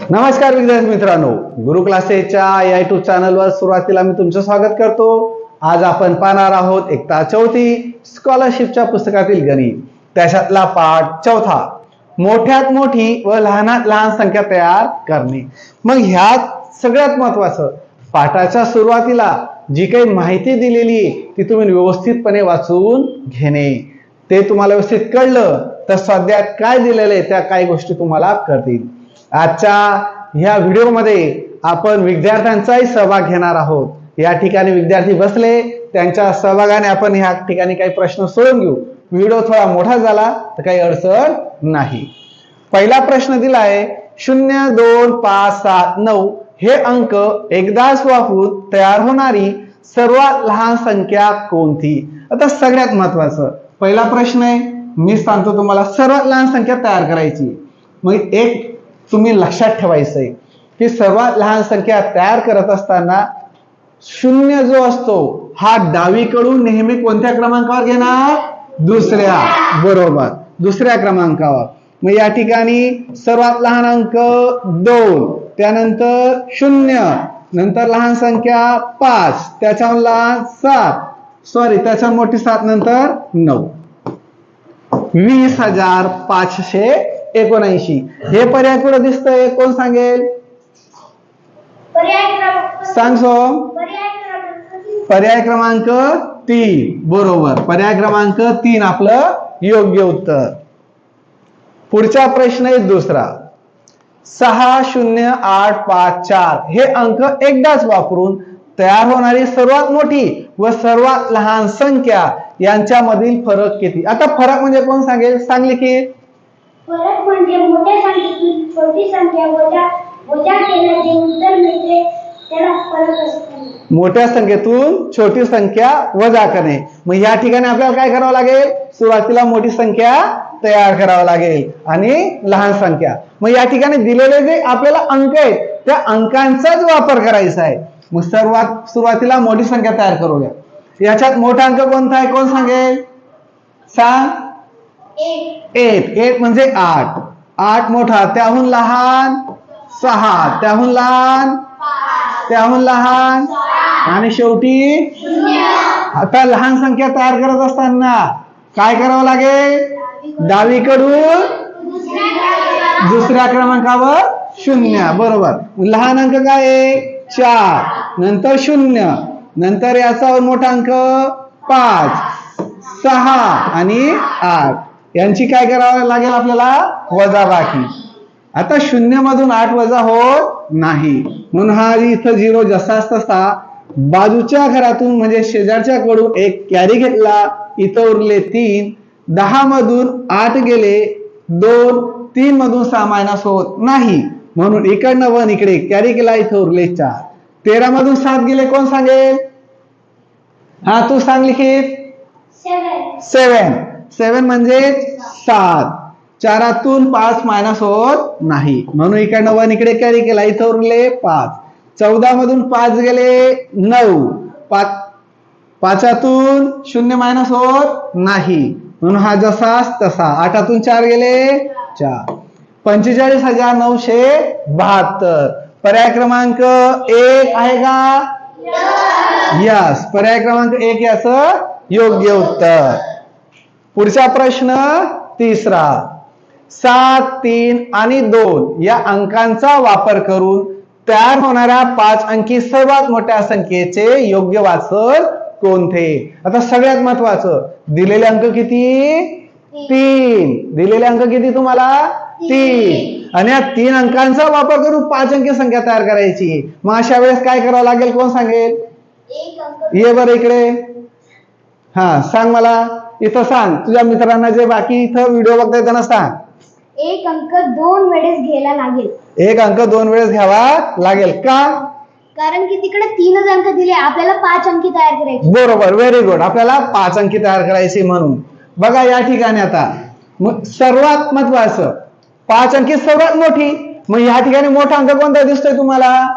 नमस्कार विद्यार्थी मित्रांनो, गुरु क्लासेसच्या या YouTube चॅनलवर सुरुवातीला मी तुमचं स्वागत करतो। आज आपण पाहणार आहोत इयत्ता चौथी स्कॉलरशिपच्या पुस्तकातील गणित, त्याच्यातला पाठ चौथा, मोठ्यात मोठी व लहानात लहान संख्या तयार करणे। मग ह्यात सगळ्यात महत्त्वाचं, पाठाच्या सुरुवातीला जी काही माहिती दिलेली ती तुम्ही व्यवस्थितपणे वाचून घेणे। ते तुम्हाला व्यवस्थित कळलं तर स्वाध्यायात काय दिलेलं आहे त्या काही गोष्टी तुम्हाला कळतील। आजच्या ह्या व्हिडिओमध्ये आपण विद्यार्थ्यांचाही सहभाग घेणार आहोत। या ठिकाणी विद्यार्थी बसले, त्यांच्या सहभागाने आपण ह्या ठिकाणी काही प्रश्न सोडवून घेऊ। व्हिडिओ थोडा मोठा झाला तर काही अडचण नाही। पहिला प्रश्न दिला आहे 0 2 5 7 9 हे अंक एकदाच वापरून तयार होणारी सर्वात लहान संख्या कोणती। आता सगळ्यात महत्त्वाचं पहिला प्रश्न आहे, मी सांगतो तुम्हाला सर्वात लहान संख्या तयार करायची। मग एक तुम्ही लक्षात ठेवायचं आहे की सर्वात लहान संख्या तयार करत असताना शून्य जो असतो हा डावीकडून नेहमी कोणत्या क्रमांकावर घेणार? दुसऱ्या, बरोबर, दुसऱ्या क्रमांकावर। मग या ठिकाणी सर्वात लहान अंक 2, त्यानंतर 0, नंतर लहान संख्या 5, त्याच्याहून लहान 7, त्याच्याहून मोठी 7, नंतर 9। 20,579 हे पर्याय कुठे दिसतंय? कोण सांगेल? सांग सोम। पर्याय क्रमांक 3, बरोबर, पर्याय क्रमांक 3 आपलं योग्य उत्तर। पुढचा प्रश्न आहे दुसरा, 60854 हे अंक एकदाच वापरून तयार होणारी सर्वात मोठी व सर्वात लहान संख्या यांच्यामधील फरक किती? आता फरक म्हणजे कोण सांगेल? सांग लिखित। फरक म्हणजे मोठ्या संख्येतून छोटी संख्या वजा केल्याने उत्तर मिळते त्याला फरक असतो। मोठ्या संख्येतून छोटी संख्या वजा करणे। मग या ठिकाणी आपल्याला काय करावं लागेल? सुरुवातीला मोठी संख्या तयार करावं लागेल आणि लहान संख्या। मग या ठिकाणी दिलेले जे आपल्याला अंक आहेत त्या अंकांचाच वापर करायचा आहे। मग सुरुवातीला मोठी संख्या तयार करूया। याच्यात मोठा अंक कोणता आहे? कोण सांगेल? सांग। 8 म्हणजे 8 मोठा, त्याहून लहान 6, त्याहून लहान 5, आणि शेवटी 0। आता लहान संख्या तयार करत असताना काय करावं लागेल? डावीकडून दुसऱ्या क्रमांकावर 0, बरोबर। लहान अंक काय आहे? 4, नंतर 0, नंतर याचा मोठा अंक 5, 6 आणि 8 यांची काय करावं लागेल आपल्याला? वजाबाकी। आता 0 मधून 8 वजा होत नाही, म्हणून हा इथं 0 जसाच तसा बाजूच्या घरातून म्हणजे शेजारच्या कडून एक कॅरी घेतला, इथं उरले 3। 10 मधून 8 गेले 2, 3 मधून 6 मायनस होत नाही, म्हणून इकडनं 1 इकडे कॅरी केला, इथं उरले 4। 13 मधून 7 गेले, कोण सांगेल? हा तू सांग लिखित। 7 म्हणजे 7, 4तून 5 मायनस होत नाही, म्हणून इकडनं 1 इकडे कॅरी केला, इथं उरले 5। 14 मधून 5 गेले 9, 5तून 0 मायनस होत नाही, म्हणून हा जसाच तसा। 8तून 4 गेले 4। 45,972 पर्याय क्रमांक 1 आहे का? यस, पर्याय क्रमांक 1 याचं योग्य उत्तर। पुढचा प्रश्न तिसरा, 7, 3 आणि 2 या अंकांचा वापर करून तयार होणाऱ्या 5 अंकी सर्वात मोठ्या संख्येचे योग्य वाचन कोणते? आता सगळ्यात महत्वाचं, दिलेले अंक किती? 3। दिलेले अंक किती तुम्हाला? 3, आणि या 3 अंकांचा वापर करून 5 अंकी संख्या तयार करायची। मग अशा वेळेस काय करावं लागेल? कोण सांगेल? ये बरं इकडे, हा सांग मला, इथं सांग, तुझ्या मित्रांना जे बाकी इथं व्हिडिओ बघताय त्यांना सांग। एक अंक 2 वेळेस घ्यायला लागेल। एक अंक 2 वेळेस घ्यावा लागेल का? कारण की तिकडे 3 अंक दिले, आपल्याला 5 अंकी तयार करायची। बरोबर, व्हेरी गुड, आपल्याला 5 अंकी तयार करायची। म्हणून बघा या ठिकाणी आता मग सर्वात महत्वाचं 5 अंकी सर्वात मोठी, मग या ठिकाणी मोठा अंक कोणता दिसतोय तुम्हाला?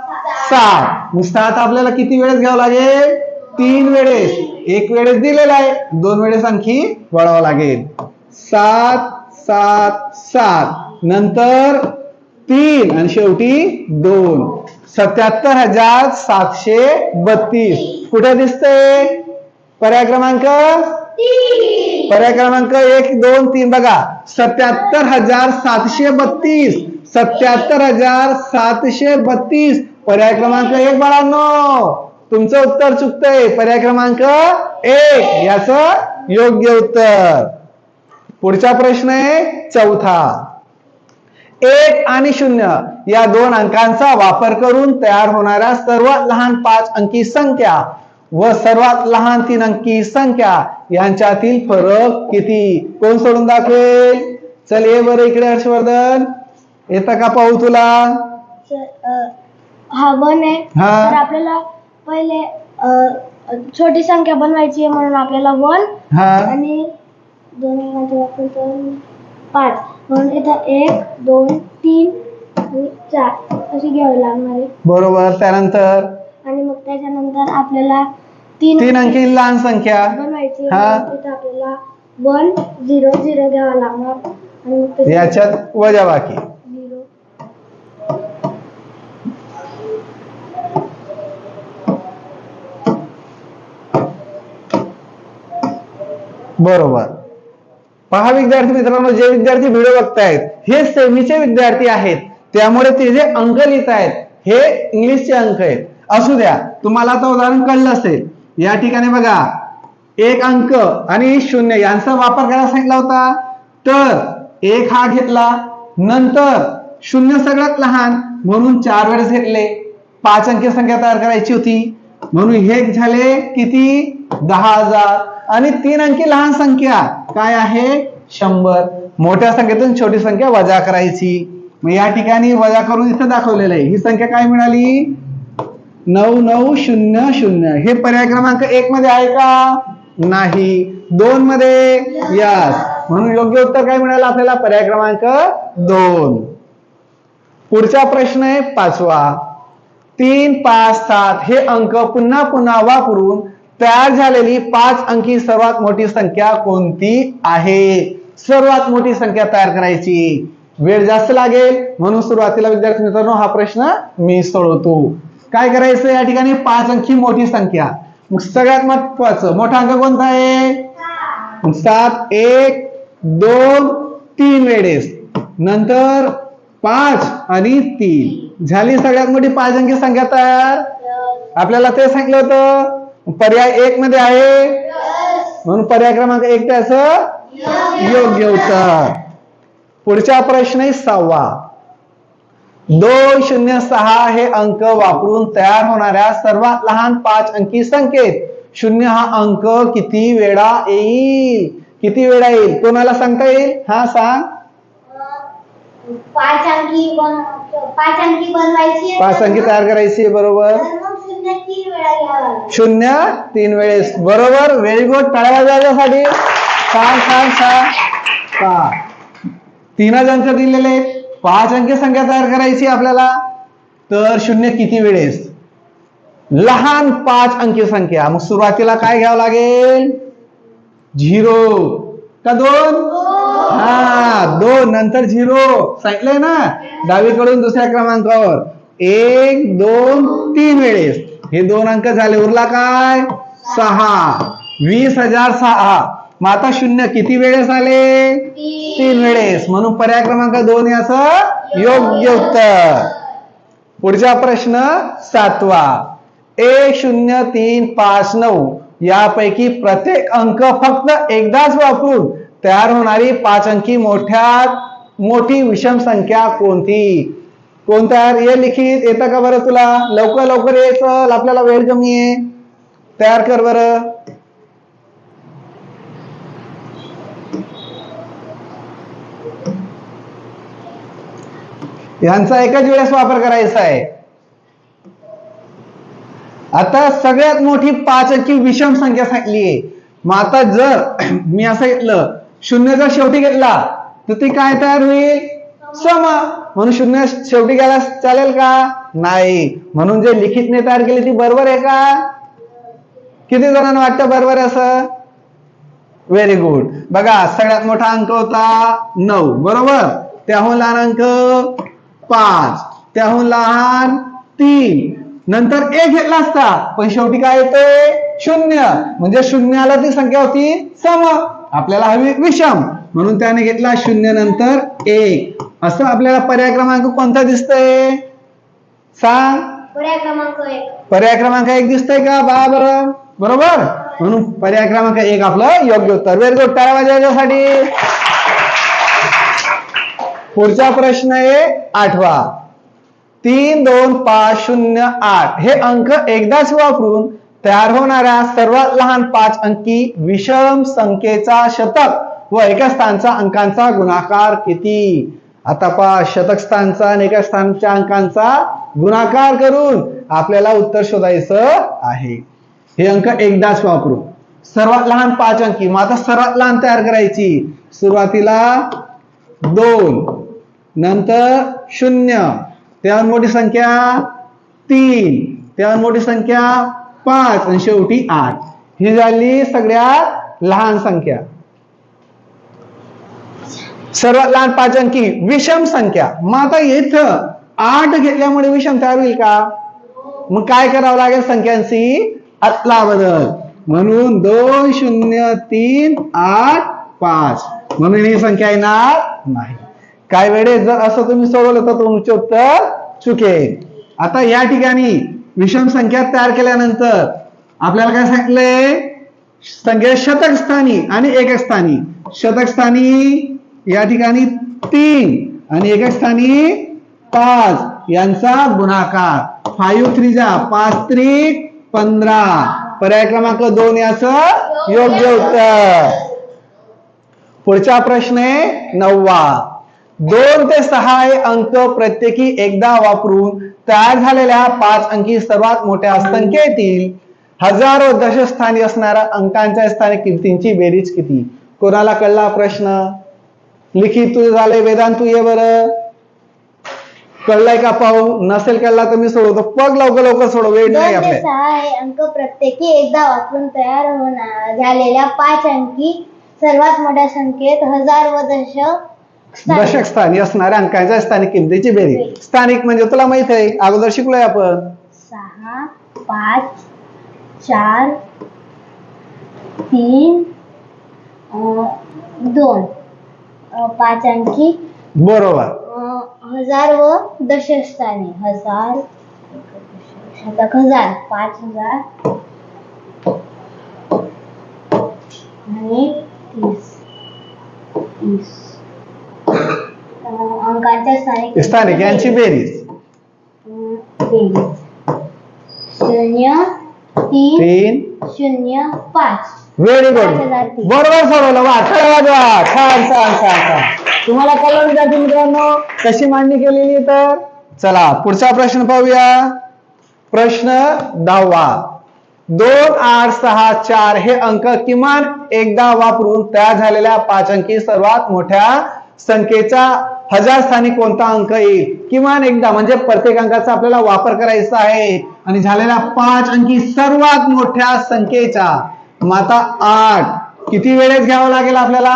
7। 7 आपल्याला किती वेळेस घ्यावं लागेल? 3 वेळेस। 1 वेळेस दिलेला आहे, 2 वेळेस आणखी वळावं लागेल। 7 7 7, नंतर 3 आणि शेवटी 2. 77,732. कुठे दिसतंय पर्याय क्रमांक? पर्याय क्रमांक 1, 2, 3 बघा. 77,732. 77,732. पर्याय क्रमांक 1 बाळांनो. तुमचं उत्तर चुकतंय. पर्याय क्रमांक 1 याचं योग्य उत्तर. पुढचा प्रश्न आहे चौथा. 1 आणि 0 या दोन अंकांचा वापर करून तयार होणाऱ्या सर्वात लहान 5 अंकी संख्या व सर्वात लहान 3 अंकी संख्या यांच्यातील फरक किती? कोण सोडून दाखवेल? चल ये बरं इकडे हर्षवर्धन. येतं का पाहू तुला? हा 1 आहे. तर आपल्याला पहिले छोटी संख्या बनवायची आहे म्हणून आपल्याला 1 आणि 2 मध्ये वापरून 5 म्हणून इथं 1, 2, 3 आणि 4 अशी घ्यावी लागणार आहे. बरोबर. त्यानंतर आणि मग त्याच्यानंतर आपल्याला 3 अंकी लहान संख्या बनवायची. तिथं आपल्याला 1, 0, 0 घ्यावा लागणार आणि मग याच्यात वजाबाकी. 0. बरोबर. पहा विद्यार्थी मित्रांनो, जे विद्यार्थी व्हिडिओ बघतायत हे सेमीचे विद्यार्थी आहेत, त्यामुळे ते जे अंक लिहित आहेत हे इंग्लिशचे अंक आहेत. असू द्या, तुम्हाला आता उदाहरण कळलं असेल. या ठिकाणी बघा 1 अंक आणि 0 यांचा वापर करायला सांगितला होता. तर 1 हा घेतला, नंतर 0 सगळ्यात लहान म्हणून 4 वेळेस घेतले. 5 अंकी संख्या तयार करायची होती म्हणून हे झाले किती? 10,000. आणि 3 अंकी लहान संख्या काय आहे? 100. मोठ्या संख्येतून छोटी संख्या वजा करायची. मग या ठिकाणी वजा करून इथं दाखवलेलं आहे. ही संख्या काय मिळाली? 9900. हे पर्याय क्रमांक 1 मध्ये आहे का? नाही. 2 मध्ये? यस. म्हणून योग्य उत्तर काय मिळालं आपल्याला? पर्याय क्रमांक 2. पुढचा प्रश्न आहे 5वा. 3, 5, 7 हे अंक पुन्हा पुन्हा वापरून तयार झालेली 5 अंकी सर्वात मोठी संख्या कोणती आहे? सर्वात मोठी संख्या तयार करायची. वेळ जास्त लागेल म्हणून सुरुवातीला विद्यार्थी मित्रांनो हा प्रश्न मी सोडवतो. काय करायचं? या ठिकाणी 5 अंकी मोठी संख्या. मग सगळ्यात महत्वाचं मोठा अंक कोणता आहे? 7. 1, 2, 3 वेळेस, नंतर 5 आणि 3 झाली सगळ्यात मोठी 5 अंकी संख्या तयार. आपल्याला ते सांगितलं होतं. पर्याय 1 मध्ये आहे म्हणून पर्याय क्रमांक 1 त्याचं योग्य उत्तर. पुढचा प्रश्न आहे 6वा. 206 हे अंक वापरून तयार होणाऱ्या सर्वात लहान 5 अंकी संख्येत 0 हा अंक किती वेळा येईल? किती वेळा येईल? कोणाला सांगता येईल? हा सांग. 5 अंकी बनवायची. 5 अंकी तयार करायची. बरोबर. 0 3 वेळेस. बरोबर. Very good. टाळ्या वाजवण्यासाठी. छान छान छान. 3 अंक दिलेले आहेत. 5 अंकी संख्या तयार करायची आपल्याला. तर 0 किती वेळेस? लहान 5 अंकी संख्या. मग सुरुवातीला काय घ्यावं लागेल? 0 का 2? हा 2 नंतर 0 सांगितलंय ना. डावीकडून दुसऱ्या क्रमांकावर 1, 2, 3 वेळेस. हे 2 अंक झाले. उरला काय? 6. 20,006. मग आता 0 किती वेळेस आले? 3 वेळेस. म्हणून पर्याय क्रमांक 2 याचं योग्य उत्तर. पुढचा प्रश्न 7वा. 1, 0, 3, 5, 9 यापैकी प्रत्येक अंक फक्त एकदाच वापरून तयार होणारी 5 अंकी मोठ्यात मोठी विषम संख्या कोणती? कोण तयार? ये लिखित येतं का बरं तुला? लवकर लवकर यायचं, आपल्याला वेळ कमी आहे. तयार कर बरं. यांचा एकच वेळेस वापर करायचा आहे. आता सगळ्यात मोठी 5 अंकी विषम संख्या सांगितली आहे. मग आता जर मी असं घेतलं 0 जर शेवटी घेतला तर ती काय तयार होईल? सम. म्हणून 0 शेवटी घ्यायला चालेल का? नाही. म्हणून जे लिखितने तयार केली ती बरोबर आहे का? किती जणांना वाटतं बरोबर आहे असं? Very good. बघा सगळ्यात मोठा अंक होता 9. बरोबर. त्याहून लहान अंक 5, त्याहून लहान 3, नंतर 1 घेतला असता पण शेवटी काय येतोय 0, म्हणजे शून्याला ती संख्या होती सम, आपल्याला हवी विषम, म्हणून त्याने घेतला 0 नंतर 1. असं आपल्याला पर्याय क्रमांक कोणता दिसतोय सांग? पर्याय क्रमांक 1 दिसतोय का बा बरं? बरोबर, म्हणून पर्याय क्रमांक 1 आपलं योग्य उत्तर. व्हेरी गुड, टाळ्या वाजवा याच्यासाठी. पुढचा प्रश्न आहे 8वा. 3, 2, 5, 0, 8 हे अंक एकदाच वापरून तयार होणाऱ्या सर्वात लहान 5 अंकी विषम संख्येचा शतक व एका स्थानचा अंकांचा गुणाकार किती? आता पहा, शतक स्थानचा आणि एका स्थानच्या अंकांचा गुणाकार करून आपल्याला उत्तर शोधायचं आहे. हे अंक एकदाच वापरून सर्वात लहान 5 अंकी. मग आता सर्वात लहान तयार करायची. सुरुवातीला 2, नंतर 0, त्यावर मोठी संख्या 3, त्यावर मोठी संख्या 5 आणि शेवटी 8. ही झाली सगळ्यात लहान संख्या. सर्वात लहान 5 अंकी विषम संख्या. मग आता इथं 8 घेतल्यामुळे विषम तयार होईल का? मग काय करावं लागेल? संख्यांची अदला बदल. म्हणून 2, 0, 3, 8, 5 म्हणून ही संख्या येणार नाही. काय वेळेस जर असं तुम्ही सोडवलं तर तुमचे उत्तर चुकेल. आता या ठिकाणी विषम संख्या तयार केल्यानंतर आपल्याला काय सांगितलंय? संख्या शतक स्थानी आणि एकक स्थानी. शतक स्थानी या ठिकाणी 3 आणि एकक स्थानी 5 यांचा गुणाकार. 5 3 5 3 15. पर्याय क्रमांक 2 याचं योग्य उत्तर. पुढचा प्रश्न आहे 9वा. 2 ते 6 हे अंक प्रत्येकी एकदा वापरून तयार झालेल्या 5 अंकी सर्वात मोठ्या संख्येतील हजारो दशस्थानी असणाऱ्या अंकांच्या स्थानिक किमतींची बेरीज किती? कोणाला कळला प्रश्न? लिखित तू झाले, वेदांत तू ये बरं. कळलाय का पाहू? नसेल कळला तर मी सोडवतो. पग लवकर लवकर सोडव, वेळ नाही आपल्या. 2 ते 6 हे अंक प्रत्येकी एकदा वापरून तयार झालेल्या 5 अंकी सर्वात मोठ्या संख्येत हजार व दशक स्थानी असणाऱ्या अंकांच्या स्थानिक किमतीची बेरीज. स्थानिक म्हणजे तुला माहित आहे, अगोदर शिकलोय आपण. 6, 5, 4, 3, 2 5 अंकी. बरोबर. हजार व दशस्थानी. हजार, शतक, हजार, 5000 आणि 30 अंकांच्या स्थानिक यांची बेरीज. 0 3 0 5. व्हेरी गुड, बरोबर सोडवलं. वा, वाजवा. छान छान छान छान. तुम्हाला कळलं विद्यार्थी मित्रांनो कशी मांडणी केलेली? तर चला पुढचा प्रश्न पाहूया. प्रश्न 10वा. 2 8 6 4 हे अंक किमान एकदा वापरून तयार झालेल्या 5 अंकी सर्वात मोठ्या संख्येचा हजार स्थानी कोणता अंक येईल? किमान एकदा म्हणजे प्रत्येक अंकाचा आपल्याला वापर करायचा आहे आणि झालेल्या 5 अंकी सर्वात मोठ्या संख्येचा. मग आता 8 किती वेळेस घ्यावं लागेल आपल्याला?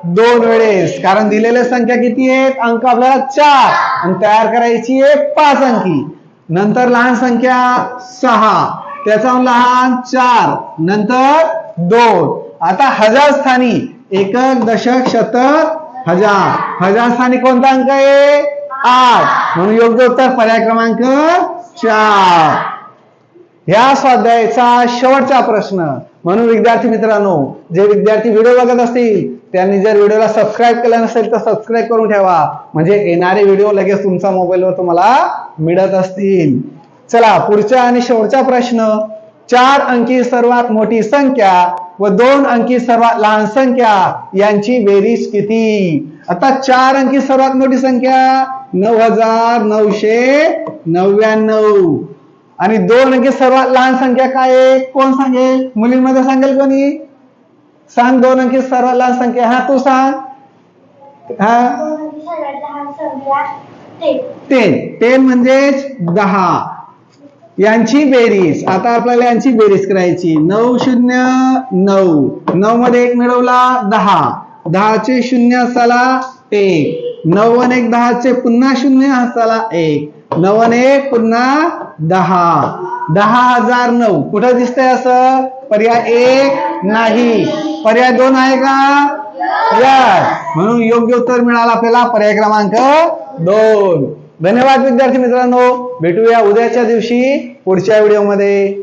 2 वेळेस, कारण दिलेल्या संख्या किती आहेत? अंक आपल्याला 4 आणि तयार करायची आहे 5 अंकी. नंतर लहान संख्या 6, त्याचा लहान 4, नंतर 2. आता हजार स्थानी एकक दशक शतक हजार. हजार स्थानी कोणता अंक आहे? 8 म्हणून योग्य उत्तर पर्याय क्रमांक 4. या स्वाध्यायाचा शेवटचा प्रश्न. म्हणून विद्यार्थी मित्रांनो, जे विद्यार्थी व्हिडिओ बघत असतील त्यांनी जर व्हिडिओला सबस्क्राईब केलं नसेल तर सबस्क्राईब करून ठेवा, म्हणजे येणारे व्हिडिओ लगेच तुमच्या मोबाईलवर तुम्हाला मिळत असतील. चला पुढचा आणि शेवटचा प्रश्न. 4 अंकी सर्वात मोठी संख्या व 2 अंकी सर्वात लहान संख्या यांची बेरीज किती? आता 4 अंकी सर्वात मोठी संख्या 9999 आणि 2 अंकी सर्वात लहान संख्या काय आहे? कोण सांगेल? मुलींमध्ये सांगेल कोणी? सांग 2 अंकी सर्वात लहान संख्या. हा तू सांग. हा 10 म्हणजेच 10 यांची बेरीज. आता आपल्याला यांची बेरीज करायची. 9 0 9 9 मध्ये 1 मिळवला 10. 10 चे 0 चला 1. 9 आणि 1 10चे पुन्हा 0 हाताला 1. 9 आणि 1 पुन्हा 10. 10,009 कुठं दिसतंय असं? पर्याय 1 नाही. पर्याय 2 आहे का? यस. म्हणून योग्य उत्तर मिळालं आपल्याला पर्याय क्रमांक 2. धन्यवाद विद्यार्थी मित्रांनो. भेटूया उद्याच्या दिवशी पुढच्या व्हिडिओमध्ये.